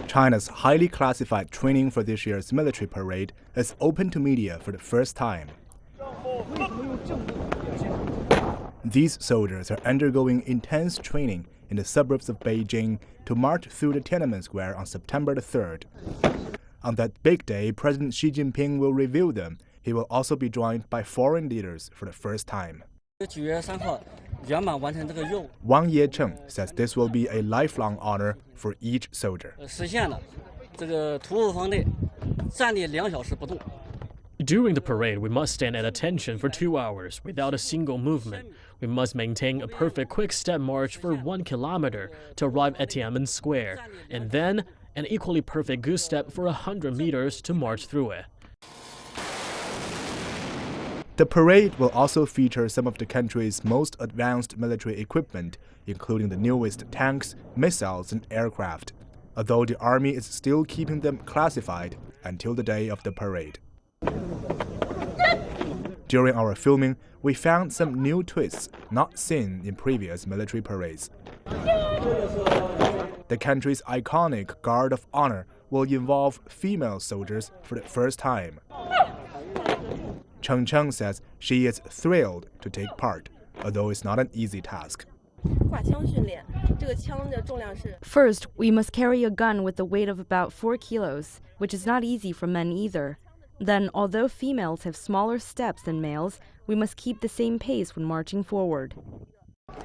China's highly classified training for this year's military parade is open to media for the first time. These soldiers are undergoing intense training in the suburbs of Beijing to march through the Tiananmen Square on September the 3rd. On that big day, President Xi Jinping will reveal them. He will also be joined by foreign leaders for the first time. Wang Yecheng says this will be a lifelong honor for each soldier. During the parade, we must stand at attention for 2 hours without a single movement. We must maintain a perfect quick-step march for 1 kilometer to arrive at Tiananmen Square, and then an equally perfect goose step for 100 meters to march through it. The parade will also feature some of the country's most advanced military equipment, including the newest tanks, missiles, and aircraft, although the army is still keeping them classified until the day of the parade. During our filming, we found some new twists not seen in previous military parades. The country's iconic Guard of Honor will involve female soldiers for the first time. Cheng says she is thrilled to take part, although it's not an easy task. First, we must carry a gun with a weight of about 4 kilos, which is not easy for men either. Then, although females have smaller steps than males, we must keep the same pace when marching forward.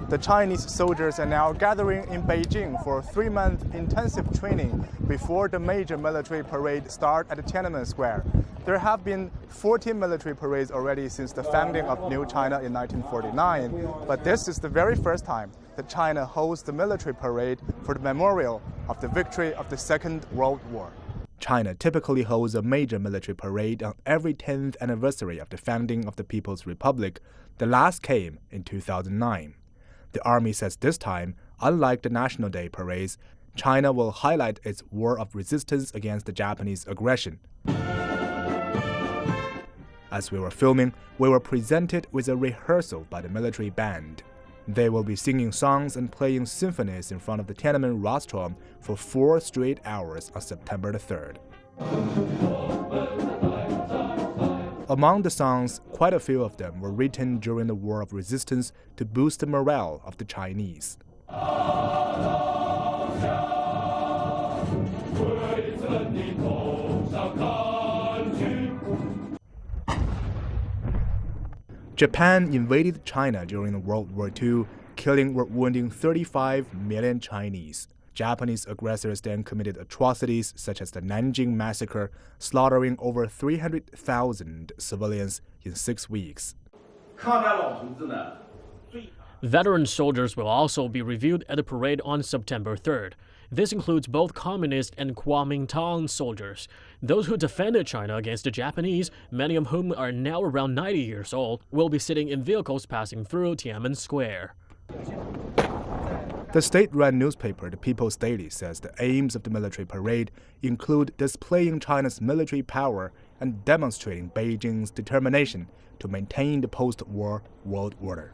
The Chinese soldiers are now gathering in Beijing for a 3-month intensive training before the major military parade starts at Tiananmen Square. There have been 14 military parades already since the founding of New China in 1949, but this is the very first time that China holds the military parade for the memorial of the victory of the Second World War. China typically holds a major military parade on every 10th anniversary of the founding of the People's Republic. The last came in 2009. The army says this time, unlike the National Day parades, China will highlight its war of resistance against the Japanese aggression. As we were filming, we were presented with a rehearsal by the military band. They will be singing songs and playing symphonies in front of the Tiananmen Rostrum for 4 straight hours on September the 3rd. Among the songs, quite a few of them were written during the War of Resistance to boost the morale of the Chinese. Japan invaded China during World War II, killing or wounding 35 million Chinese. Japanese aggressors then committed atrocities such as the Nanjing Massacre, slaughtering over 300,000 civilians in 6 weeks. Veteran soldiers will also be reviewed at the parade on September 3rd. This includes both Communist and Kuomintang soldiers. Those who defended China against the Japanese, many of whom are now around 90 years old, will be sitting in vehicles passing through Tiananmen Square. The state-run newspaper, The People's Daily, says the aims of the military parade include displaying China's military power and demonstrating Beijing's determination to maintain the post-war world order.